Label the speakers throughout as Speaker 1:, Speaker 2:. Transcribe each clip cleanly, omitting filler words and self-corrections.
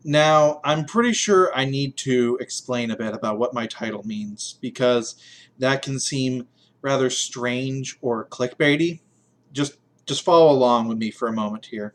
Speaker 1: Now, I'm pretty sure I need to explain a bit about what my title means because that can seem rather strange or clickbaity. Just just follow along with me for a moment here.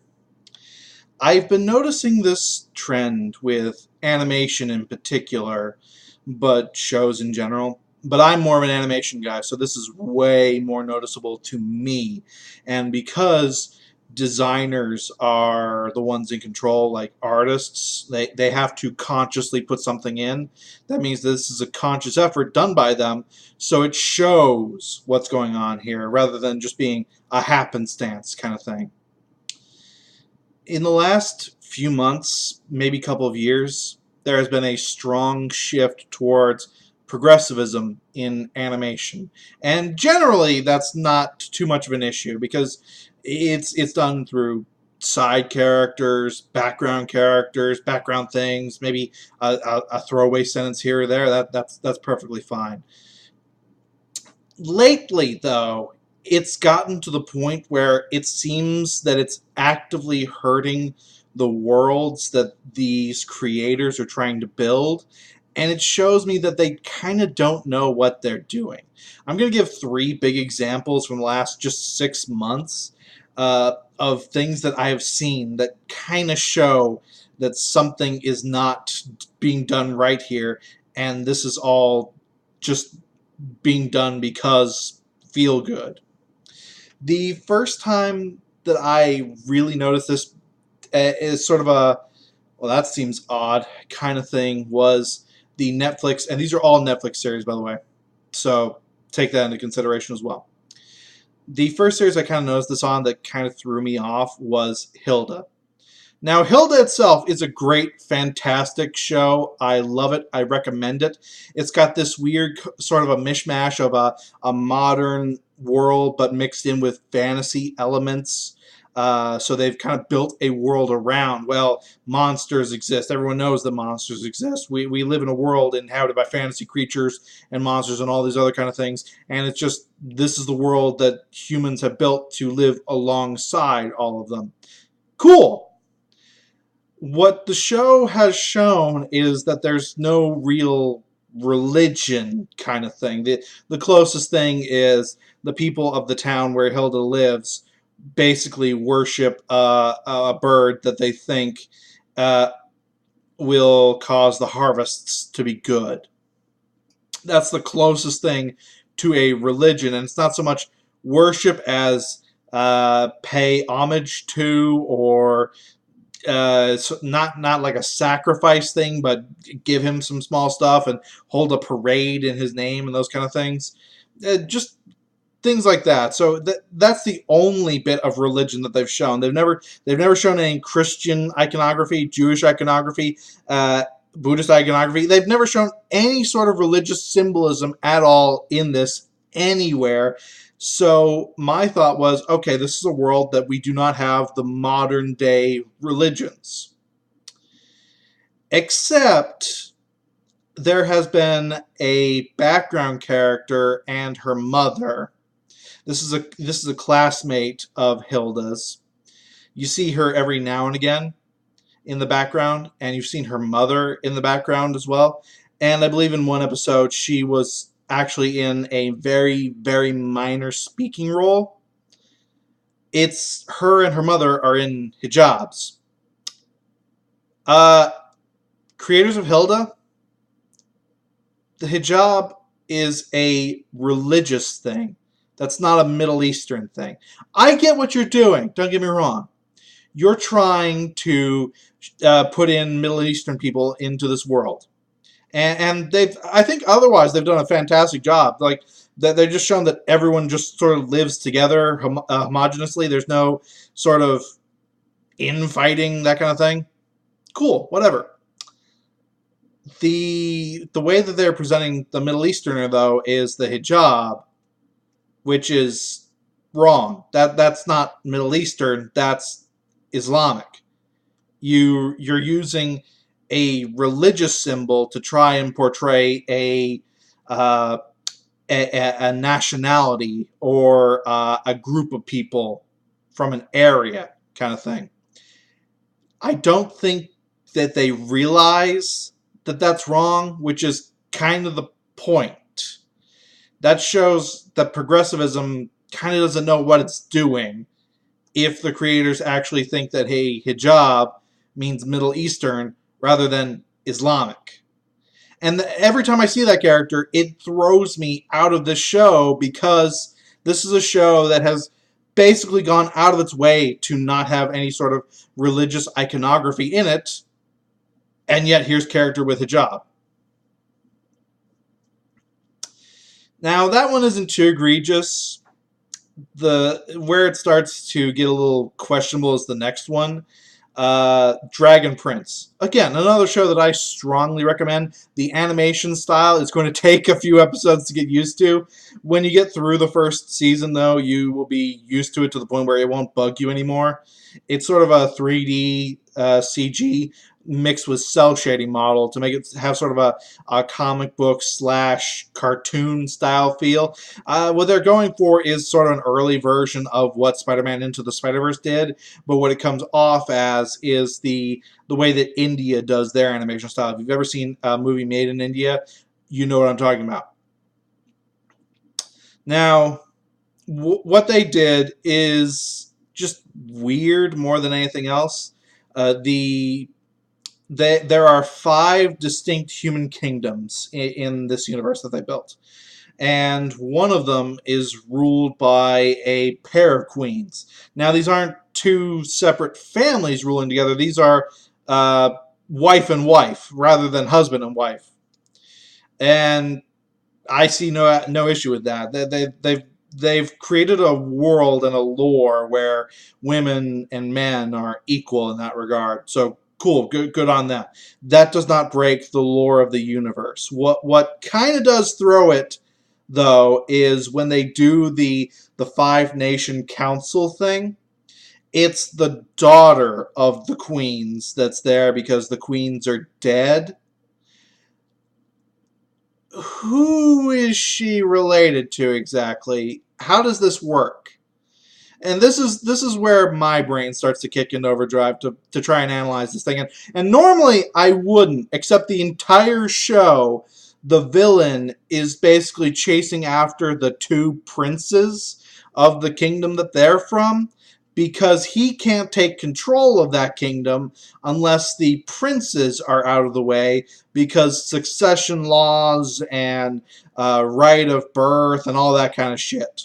Speaker 1: I've been noticing this trend with animation in particular, but shows in general. But I'm more of an animation guy, so this is way more noticeable to me. And because designers are the ones in control, like artists, they have to consciously put something in. That means this is a conscious effort done by them, so it shows what's going on here rather than just being a happenstance kind of thing. In the last few months, maybe couple of years, there has been a strong shift towards progressivism in animation. And generally that's not too much of an issue because it's done through side characters, background things, maybe a throwaway sentence here or there. That's perfectly fine. Lately, though, it's gotten to the point where it seems that it's actively hurting the worlds that these creators are trying to build, and it shows me that they kind of don't know what they're doing. I'm going to give three big examples from the last just 6 months of things that I have seen that kind of show that something is not being done right here, and this is all just being done because feel good. The first time that I really noticed this is sort of a, well, that seems odd kind of thing was the Netflix, and these are all Netflix series, by the way, so take that into consideration as well. The first series I kind of noticed this on that kind of threw me off was Hilda. Now, Hilda itself is a great, fantastic show. I love it. I recommend it. It's got this weird sort of a mishmash of a modern world, but mixed in with fantasy elements. So they've kind of built a world around, well, monsters exist. Everyone knows that monsters exist. We live in a world inhabited by fantasy creatures and monsters and all these other kind of things. And it's just, this is the world that humans have built to live alongside all of them. Cool. What the show has shown is that there's no real religion kind of thing. The closest thing is the people of the town where Hilda lives basically worship a bird that they think uh, will cause the harvests to be good. That's the closest thing to a religion, and it's not so much worship as pay homage to or so not like a sacrifice thing, but give him some small stuff and hold a parade in his name and those kind of things. Just things like that. So that's the only bit of religion that they've shown. They've never shown any Christian iconography, Jewish iconography, Buddhist iconography. They've never shown any sort of religious symbolism at all in this anywhere. So my thought was, okay, this is a world that we do not have the modern day religions. Except there has been a background character and her mother. This is a classmate of Hilda's. You see her every now and again in the background, and you've seen her mother in the background as well. And I believe in one episode she was actually in a very, very minor speaking role. It's her and her mother are in hijabs. Uh, Creators of Hilda, the hijab is a religious thing. That's not a Middle Eastern thing. I get what you're doing. Don't get me wrong. You're trying to put in Middle Eastern people into this world. And they've, I think otherwise, they've done a fantastic job. Like, they've just shown that everyone just sort of lives together homogeneously. There's no sort of infighting, that kind of thing. Cool, whatever. The way that they're presenting the Middle Easterner, though, is the hijab, which is wrong. That's not Middle Eastern. That's Islamic. You're using a religious symbol to try and portray uh, a nationality or a group of people from an area kind of thing. I don't think that they realize that that's wrong, which is kind of the point. That shows that progressivism kind of doesn't know what it's doing if the creators actually think that, hey, hijab means Middle Eastern rather than Islamic. And every time I see that character, it throws me out of the show, because this is a show that has basically gone out of its way to not have any sort of religious iconography in it, and yet here's character with hijab. Now, that one isn't too egregious. Where it starts to get a little questionable is the next one. Dragon Prince. Again, another show that I strongly recommend. The animation style is going to take a few episodes to get used to. When you get through the first season, though, you will be used to it to the point where it won't bug you anymore. It's sort of a 3D CG mixed with cell shading model to make it have sort of a comic book / cartoon style feel. What they're going for is sort of an early version of what Spider-Man Into the Spider-Verse did, but what it comes off as is the way that India does their animation style. If you've ever seen a movie made in India, you know what I'm talking about. Now, what they did is just weird more than anything else. There are 5 distinct human kingdoms in this universe that they built. And one of them is ruled by a pair of queens. Now, these aren't 2 separate families ruling together. These are wife and wife rather than husband and wife. And I see no issue with that. They've created a world and a lore where women and men are equal in that regard. So cool, good on that. That does not break the lore of the universe. What kind of does throw it, though, is when they do the 5-nation council thing. It's the daughter of the queens that's there because the queens are dead. Who is she related to exactly? How does this work? And this is where my brain starts to kick into overdrive to try and analyze this thing. And normally I wouldn't, except the entire show, the villain is basically chasing after the 2 princes of the kingdom that they're from, because he can't take control of that kingdom unless the princes are out of the way, because succession laws and right of birth and all that kind of shit.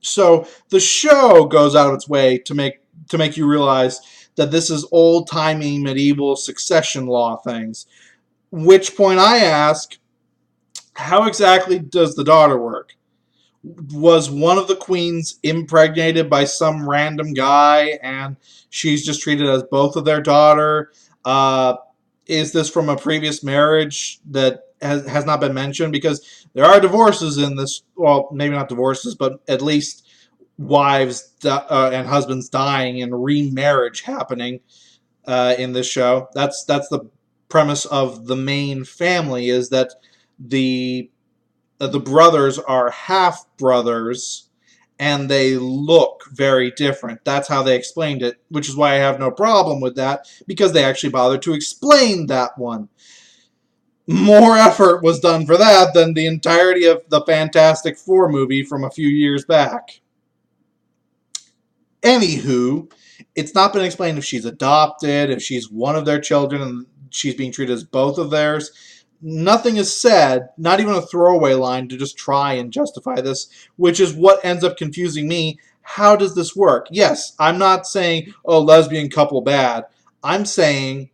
Speaker 1: So the show goes out of its way to make you realize that this is old-timey medieval succession law things. Which point I ask, how exactly does the daughter work? Was one of the queens impregnated by some random guy and she's just treated as both of their daughter? Is this from a previous marriage that has not been mentioned? Because there are divorces in this, well, maybe not divorces, but at least wives and husbands dying and remarriage happening in this show. That's the premise of the main family, is that the brothers are half brothers and they look very different. That's how they explained it, which is why I have no problem with that, because they actually bothered to explain that one. More effort was done for that than the entirety of the Fantastic Four movie from a few years back. Anywho, it's not been explained if she's adopted, if she's one of their children and she's being treated as both of theirs. Nothing is said, not even a throwaway line to just try and justify this, which is what ends up confusing me. How does this work? Yes, I'm not saying, oh, lesbian couple bad. I'm saying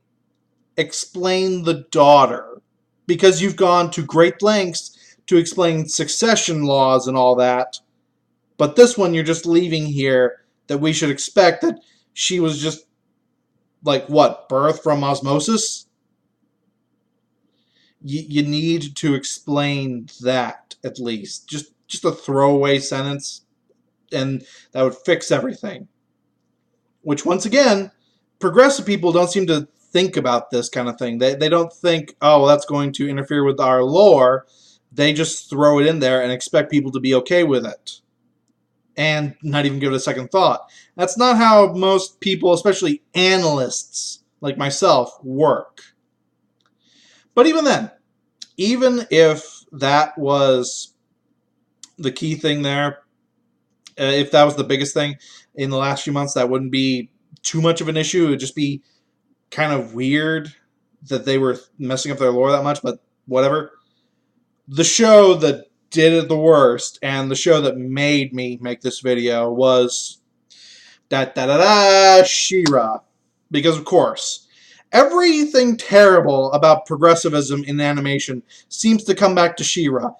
Speaker 1: explain the daughter, because you've gone to great lengths to explain succession laws and all that. But this one you're just leaving here that we should expect that she was just, like, what, birth from osmosis? You need to explain that, at least. Just a throwaway sentence, and that would fix everything. Which, once again, progressive people don't seem to think about this kind of thing. They don't think, oh, well, that's going to interfere with our lore. They just throw it in there and expect people to be okay with it, and not even give it a second thought. That's not how most people, especially analysts, like myself, work. But even then, even if that was the key thing there, if that was the biggest thing in the last few months, that wouldn't be too much of an issue. It would just be kind of weird that they were messing up their lore that much, but whatever. The show that did it the worst, and the show that made me make this video, was She-Ra. Because, of course, everything terrible about progressivism in animation seems to come back to She-Ra.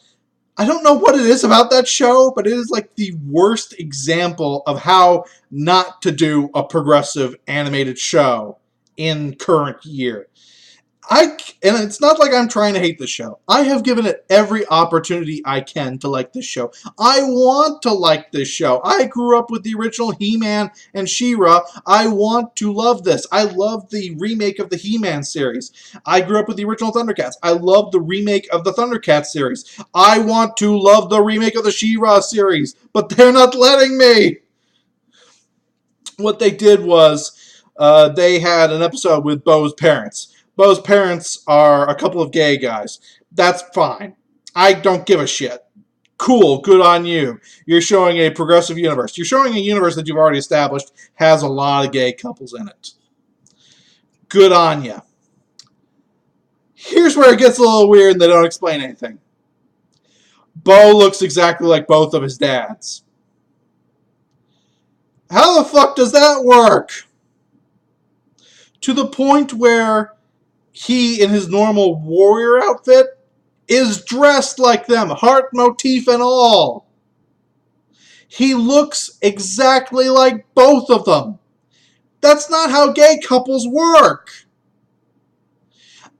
Speaker 1: I don't know what it is about that show, but it is like the worst example of how not to do a progressive animated show in current year. And it's not like I'm trying to hate this show. I have given it every opportunity I can to like this show. I want to like this show. I grew up with the original He-Man and She-Ra. I want to love this. I love the remake of the He-Man series. I grew up with the original Thundercats. I love the remake of the Thundercats series. I want to love the remake of the She-Ra series, but they're not letting me. What they did was they had an episode with Bo's parents. Bo's parents are a couple of gay guys. That's fine. I don't give a shit. Cool, good on you. You're showing a progressive universe. You're showing a universe that you've already established has a lot of gay couples in it. Good on you. Here's where it gets a little weird and they don't explain anything. Bo looks exactly like both of his dads. How the fuck does that work? To the point where he, in his normal warrior outfit, is dressed like them, heart motif and all. He looks exactly like both of them. That's not how gay couples work.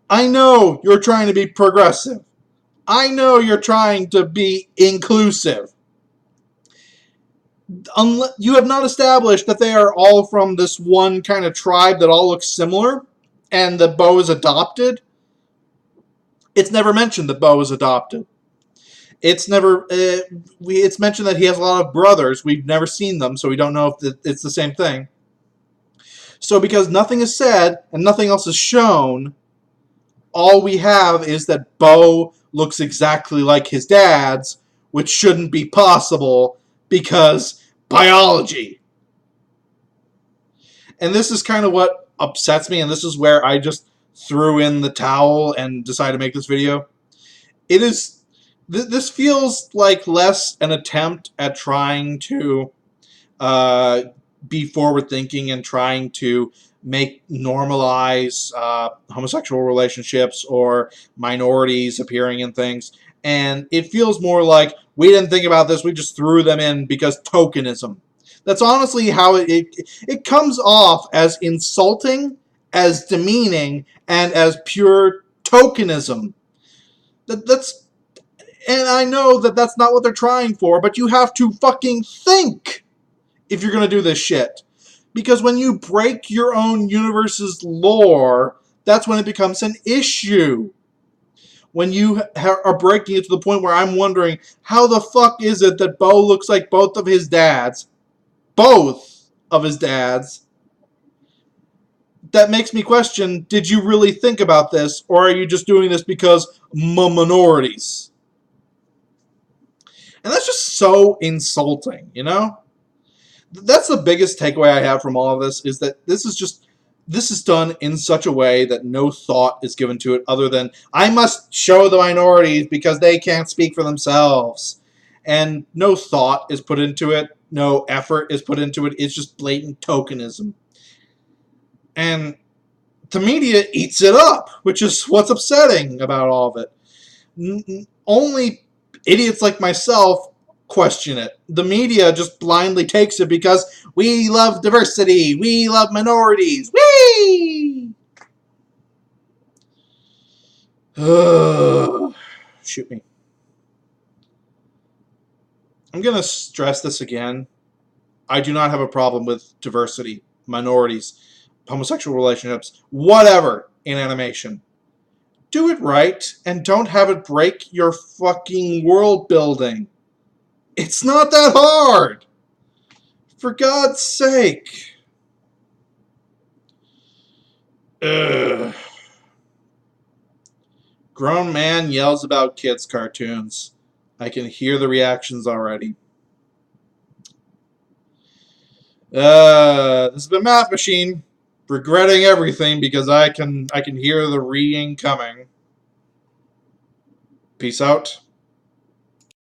Speaker 1: I know you're trying to be progressive. I know you're trying to be inclusive. You have not established that they are all from this one kind of tribe that all looks similar, and that Bo is adopted. It's never mentioned that Bo is adopted. It's never. It's mentioned that he has a lot of brothers. We've never seen them, so we don't know if it's the same thing. So because nothing is said and nothing else is shown, all we have is that Bo looks exactly like his dad's, which shouldn't be possible because biology. And this is kind of what upsets me, and this is where I just threw in the towel and decided to make this video. It is, this feels like less an attempt at trying to be forward-thinking and trying to normalize homosexual relationships or minorities appearing in things. And it feels more like, we didn't think about this, we just threw them in because tokenism. That's honestly how it comes off, as insulting, as demeaning, and as pure tokenism. That's, and I know that that's not what they're trying for, but you have to fucking think if you're going to do this shit. Because when you break your own universe's lore, that's when it becomes an issue. When you are breaking it to the point where I'm wondering, how the fuck is it that Bo looks like both of his dads? Both of his dads. That makes me question, did you really think about this, or are you just doing this because minorities? And that's just so insulting, you know? That's the biggest takeaway I have from all of this, is that this is done in such a way that no thought is given to it other than, I must show the minorities because they can't speak for themselves. And no thought is put into it. No effort is put into it. It's just blatant tokenism. And the media eats it up, which is what's upsetting about all of it. Only idiots like myself question it. The media just blindly takes it because we love diversity, we love minorities, whee! Shoot me. I'm going to stress this again. I do not have a problem with diversity, minorities, homosexual relationships, whatever, in animation. Do it right, and don't have it break your fucking world building. It's not that hard! For God's sake. Ugh. Grown man yells about kids' cartoons. I can hear the reactions already. This has been Math Machine, regretting everything because I can hear the reading coming. Peace out.